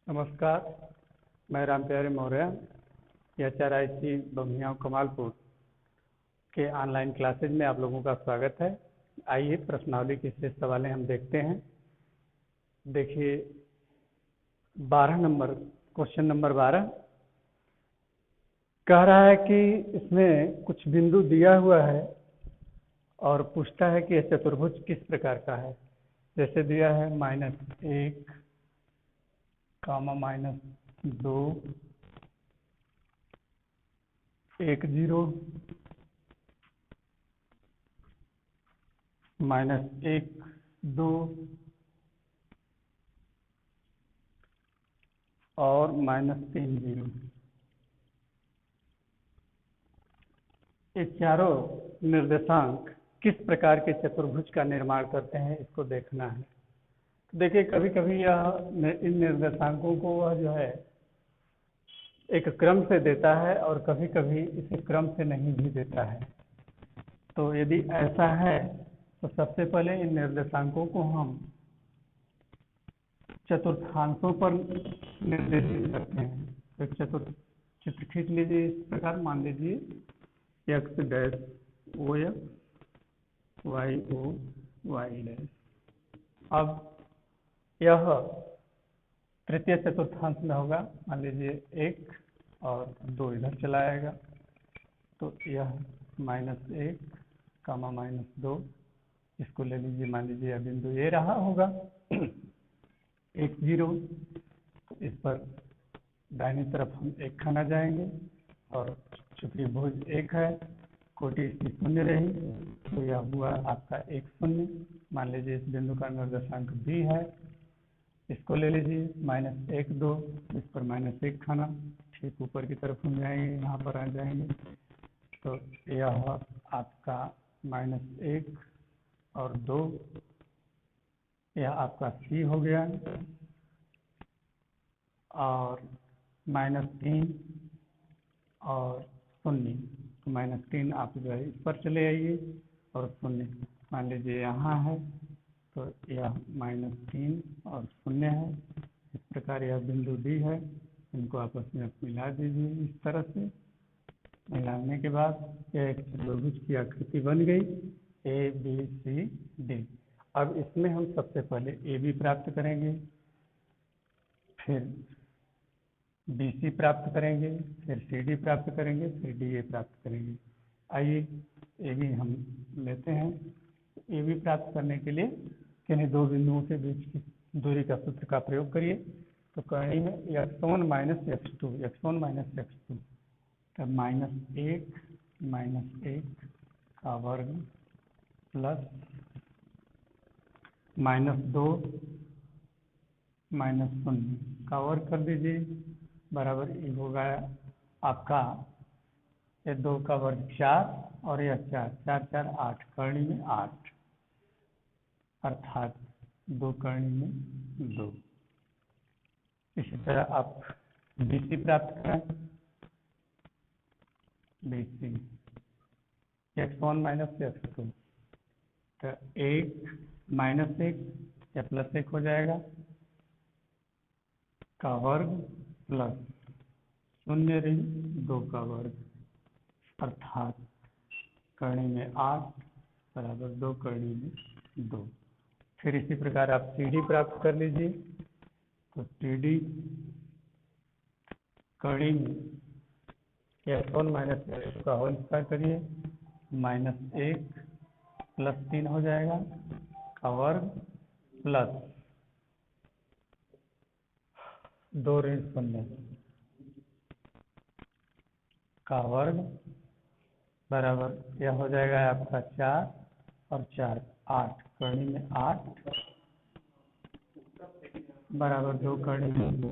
नमस्कार, मैं रामप्यारे मौर्य HRIC बम्हियाँ कमालपुर के ऑनलाइन क्लासेज में आप लोगों का स्वागत है। आइए प्रश्नावली की शेष सवालें हम देखते हैं। देखिए 12 नंबर क्वेश्चन नंबर 12 कह रहा है कि इसमें कुछ बिंदु दिया हुआ है और पूछता है कि यह चतुर्भुज किस प्रकार का है। जैसे दिया है -1, -2, 1 0, -1 2 और -3 0। ये चारों निर्देशांक किस प्रकार के चतुर्भुज का निर्माण करते हैं, इसको देखना है। देखिए कभी कभी इन निर्देशांकों को वह जो है एक क्रम से देता है और कभी कभी इसे क्रम से नहीं भी देता है। तो यदि ऐसा है तो सबसे पहले इन निर्देशांकों को हम चतुर्थांशों पर निर्देशित करते हैं। तो चित्र खींच लीजिए। इस प्रकार मान लीजिए x dash OX, y O y dash. अब यह तृतीय चतुर्थांश में होगा। मान लीजिए 1 और 2 इधर चला आएगा, तो यह -1, -2, इसको ले लीजिए। मान लीजिए यह बिंदु ये रहा होगा 1 0, तो इस पर दाहिनी तरफ हम 1 खाना जाएंगे और चूंकि भुज 1 है, कोटि इसकी 0 रही, तो यह हुआ आपका 1 0। मान लीजिए इस बिंदु का निर्देशांक B है, इसको ले लीजिए -1 2, इस पर -1 खाना, ठीक ऊपर की तरफ हम जाएंगे, यहाँ पर आ जाएंगे, तो यह आपका -1 और 2, यह आपका C हो गया, और -3 और 0, तो -3 आप जो है इस पर चले आइए और 0 मान लीजिए यहाँ है, तो यह -3 और 0 है। इस प्रकार यह बिंदु D है, इनको आपस में मिला दीजिए। इस तरह से मिलाने के बाद यह एक चतुर्भुज की आकृति बन गई ABCD। अब इसमें हम सबसे पहले AB प्राप्त करेंगे, फिर BC प्राप्त करेंगे, फिर CD प्राप्त करेंगे, फिर DA प्राप्त करेंगे। आइए AB हम लेते हैं। AB प्राप्त करने के लिए किन्हीं दो बिंदुओं के बीच की दूरी का सूत्र का प्रयोग करिए। तो कहेंगे में x1 - x2, x1 - x2, तब -1 का वर्ग प्लस -2 -0 का वर्ग कर दीजिए, बराबर ये होगा आपका ये 2 का वर्ग 4 और यह 4, 4 4 8, करणी में 8, अर्थात 2 करणी में 2। इसी तरह आप BC प्राप्त करें। BC x1 - x2, तो 1 -1 या +1 हो जाएगा, का वर्ग प्लस 0 2 का वर्ग, अर्थात करणी में 8 बराबर 2 करणी में 2। फिर इसी प्रकार आप CD प्राप्त कर लीजिए। तो CD करणी में x1 - x2 का होल स्क्वायर करिए, -1 +3 हो जाएगा, का वर्ग प्लस 2 ऋण 0 का वर्ग, बराबर यह हो जाएगा आपका 4 और 4 8, करणी में 8 बराबर 2 करणी में 2।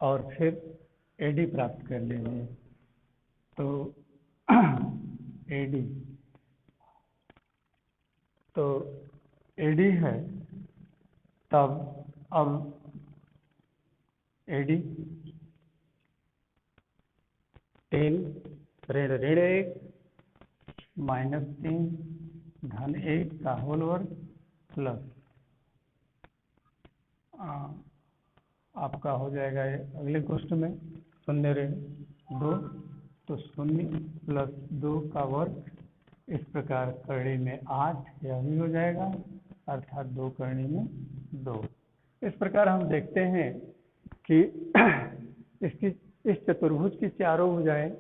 और फिर AD प्राप्त कर लीजिए। तो AD है, तब अब AD 3 ऋण 1 -3 धन 1 का होल वर्ग प्लस आपका हो जाएगा ये अगले क्वेश्चन में 0 ऋण 2, तो 0 प्लस 2 का वर्ग, इस प्रकार करड़ी में 8, यह भी हो जाएगा, अर्थात 2 करड़ी में 2। इस प्रकार हम देखते हैं कि इस चतुर्भुज की चारों भुजाएं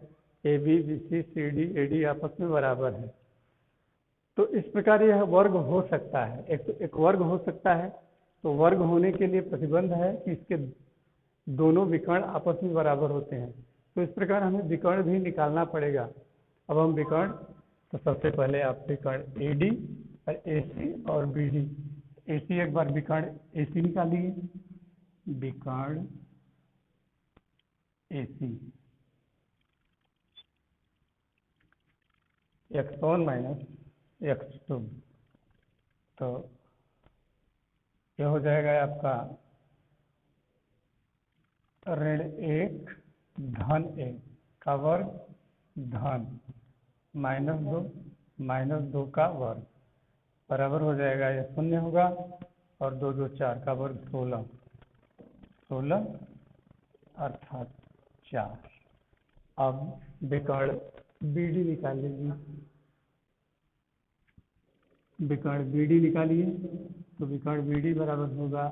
A B B C C D A D आपस में बराबर है। तो इस प्रकार यह वर्ग हो सकता है, एक वर्ग हो सकता है। तो वर्ग होने के लिए प्रतिबंध है कि इसके दोनों विकर्ण आपस में बराबर होते हैं। तो इस प्रकार हमें विकर्ण भी निकालना पड़ेगा। अब हम विकर्ण, तो सबसे पहले आप विकर्ण ए डी और ए सी और बी डी, ए सी एक बार विकर्ण ए सी निकालिए, विकर्ण ए सी x1 माइनस x2, तो यह हो जाएगा आपका ऋण 1 धन 1 का वर्ग धन माइनस 2 का वर्ग बराबर हो जाएगा, यह 0 होगा, और 2 2 4 का वर्ग 16 अर्थात 4। अब विकर्ण बी डी निकाल लीजिए, विकर्ण बी डी निकालिए, तो विकर्ण बी डी बराबर होगा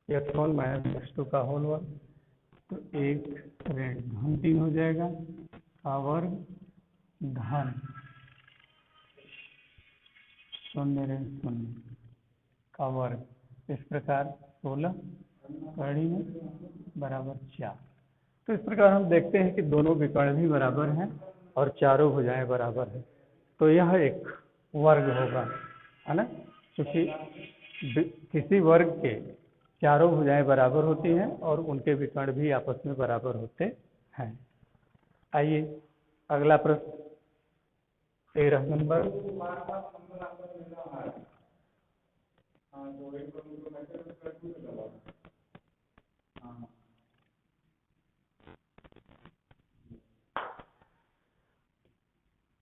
x1 माइनस x2 का होल वर्ग, तो 1 ऋण धन 3 हो जाएगा का वर्ग धन 0 ऋण 0 का वर्ग, इस प्रकार 16 करड़ी में बराबर 4। तो इस प्रकार हम देखते हैं कि दोनों विकर्ण भी बराबर हैं और चारों भुजाएं बराबर हैं। तो यह एक वर्ग होगा, है ना, क्योंकि किसी वर्ग के चारों भुजाएं बराबर होती हैं और उनके विकर्ण भी आपस में बराबर होते हैं। आइए अगला प्रश्न 13 नंबर।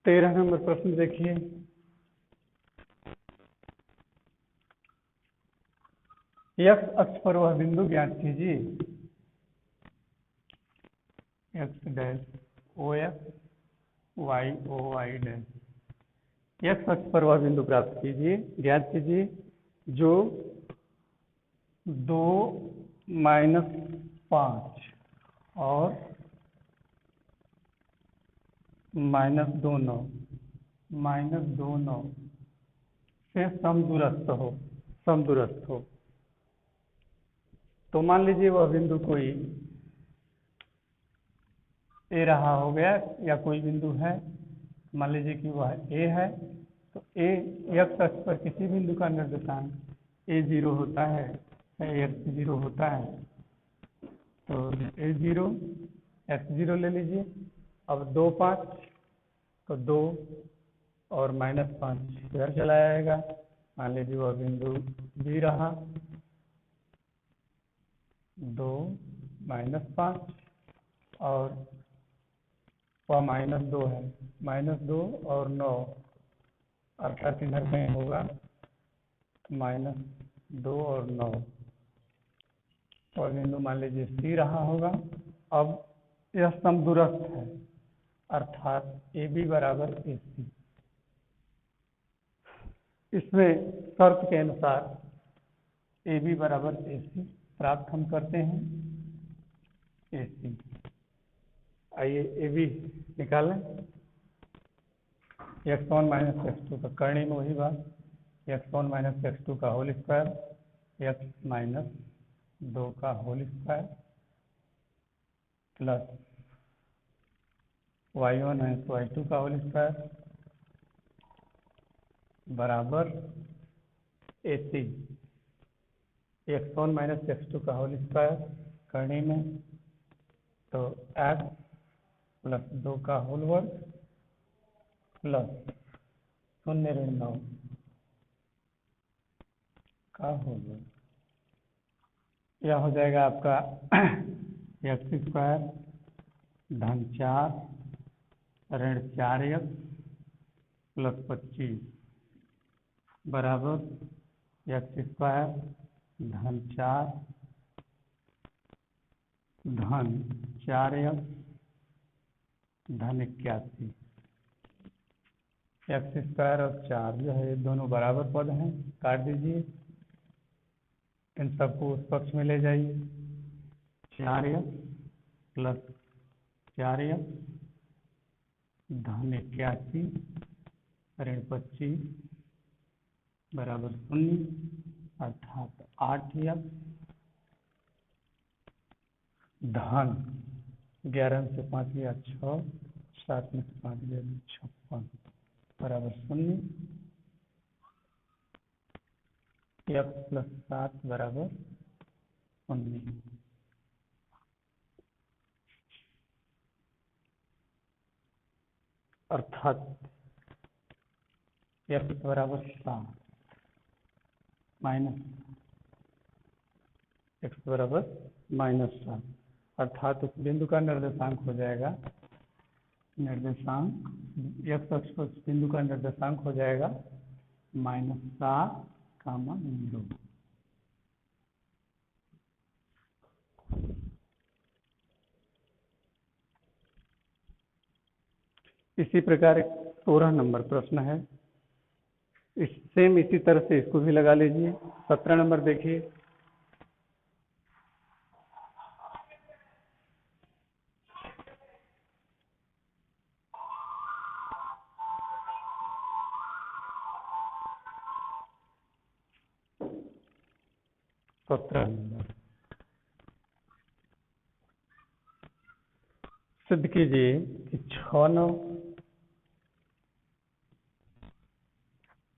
13 नंबर प्रश्न देखिए। एक्स अक्ष पर वह बिंदु ज्ञात कीजिए, X dash O X Y O Y dash. X अक्ष पर वह बिंदु प्राप्त कीजिए, ज्ञात कीजिए जो 2 माइनस 5 और -2 9 से समदूरस्थ हो। तो मान लीजिए वह बिंदु कोई ए रहा हो गया, या कोई बिंदु है, मान लीजिए कि वह ए है, तो ए एक्स अक्ष पर किसी बिंदु का निर्देशांक a0 होता है या x0 होता है, तो a0 x0 ले लीजिए। अब 2 5, तो 2 और -5 इधर चला जाएगा। मान लीजिए वह बिंदु बी रहा, 2 -5 और वह -2 है, -2 और 9 अर्थात इधर में होगा -2 और 9, और बिंदु मान लीजिए सी रहा होगा। अब यह समदूरस्थ है, अर्थात ए बी बराबर ए सी। इसमें शर्त के अनुसार ए बी बराबर ए सी प्राप्त हम करते हैं, ए सी। आइए ए बी निकालें। x1 माइनस x2 का करनी में वही बात, x1 माइनस x2 का होल स्क्वायर, x माइनस 2 का whole square plus y1 minus y2 का होल स्क्वायर बराबर ए सी। x1 माइनस x2 का होल स्क्वायर करनी में, तो x प्लस 2 का होल वर्ग प्लस 0 ऋण 9 का होल वर्ग, यह हो जाएगा आपका x स्क्वायर धन 4 ऋण 4x प्लस 25 बराबर x स्क्वायर धन 4 धन 4x धन 81। एक्स स्क्वायर और 4 जो है दोनों बराबर पद हैं, काट दीजिए, इन सबको उस पक्ष में ले जाइए। 4x प्लस 4x धन 81 ऋण 25 बराबर 0, अर्थात 8x धन 11 से 5 गया 6, 7 में से 5 गया 56 बराबर 0, x प्लस 7 बराबर 19। अर्थात x बराबर 7 माइनस x बराबर -7, अर्थात उस बिंदु का निर्देशांक हो जाएगा, निर्देशांक x अक्ष पर बिंदु का निर्देशांक हो जाएगा -7, 0। इसी प्रकार 16 नंबर प्रश्न है, सेम इसी तरह से इसको भी लगा लीजिए। 17 नंबर देखिए, सिद्ध कीजिए कि 6 9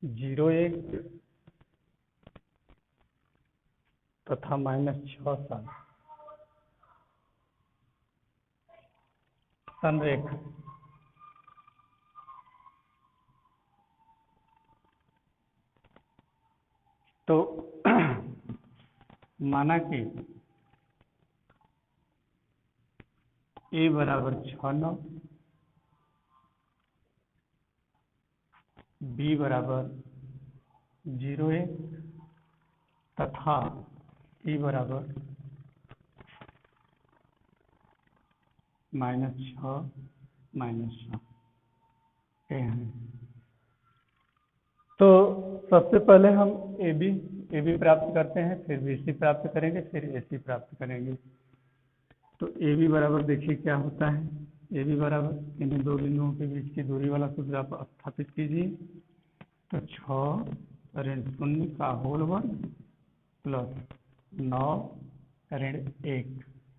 0 1 तथा -6 7 संरेख। तो माना कि a बराबर 6 9, b बराबर 0 1 तथा e बराबर -6 -7 हैं। तो सबसे पहले हम ए बी प्राप्त करते हैं, फिर BC प्राप्त करेंगे, फिर AC प्राप्त करेंगे। तो ए बी बराबर देखिए क्या होता है, ए बी बराबर इन दो बिंदुओं के बीच की दूरी वाला सूत्र आप स्थापित कीजिए। तो 6 ऋण 0 का होल वर्ग प्लस 9 ऋण 1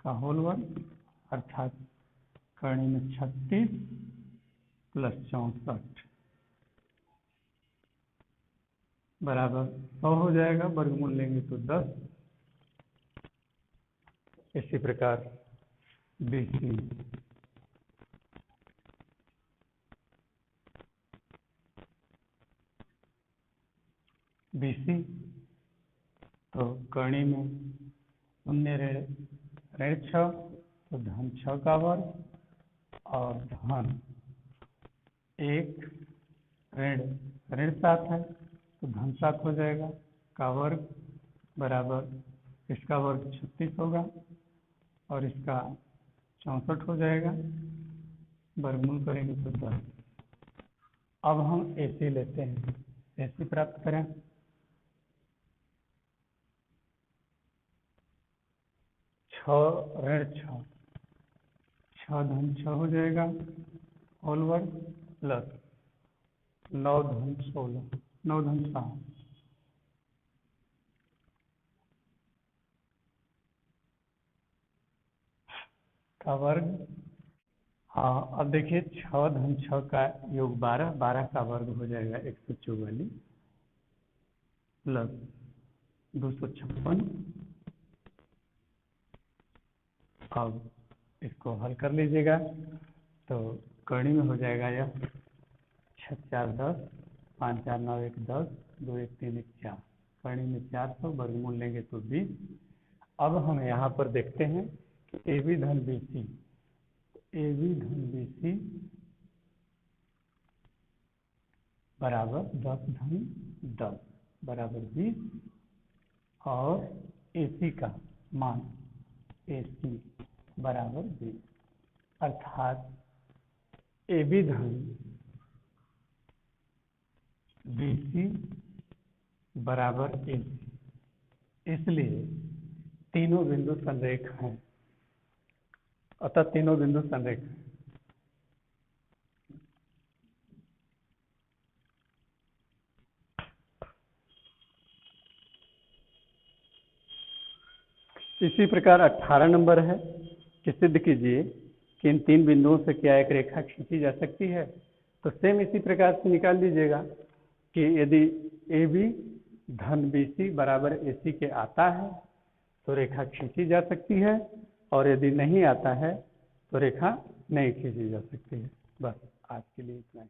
का होल वर्ग, अर्थात करनी में 36 प्लस 64 बराबर 100 हो जाएगा, वर्गमूल लेंगे तो 10। इसी प्रकार BC तो करनी में 0 ऋण 6 तो धन 6 का वर्ग और धन 1 ऋण 7 है तो धन 7 हो जाएगा का वर्ग बराबर इसका वर्ग 36 होगा और इसका 64 हो जाएगा, वर्गमूल करेंगे तो 10। अब हम AC लेते हैं, AC प्राप्त करें। 6 ऋण 6 6 धन 6 हो जाएगा होल वर्ग प्लस 9 धन 16 9 धन 7 का वर्ग। हाँ, अब देखिए 6 धन 6 का योग 12, 12 का वर्ग हो जाएगा 144 प्लस 256। अब इसको हल कर लीजिएगा तो करनी में हो जाएगा यह 6 4 10, 5 4 9 1 10, 2 1 3 1 4, करनी में 400, वर्गमूल लेंगे तो 20। अब हम यहाँ पर देखते हैं कि AB धन BC, AB धन BC बराबर 10 धन 10 बराबर 20 और AC का मान AC बराबर बी, अर्थात ए बी धन बी सी बराबर ए सी, इसलिए तीनों बिंदु संरेख हैं, अतः तीनों बिंदु संरेख हैं। इसी प्रकार 18 नंबर है कि सिद्ध कीजिए कि इन तीन बिंदुओं से क्या एक रेखा खींची जा सकती है। तो सेम इसी प्रकार से निकाल लीजिएगा कि यदि ए बी धन बी सी बराबर ए सी के आता है तो रेखा खींची जा सकती है, और यदि नहीं आता है तो रेखा नहीं खींची जा सकती है। बस आज के लिए इतना ही।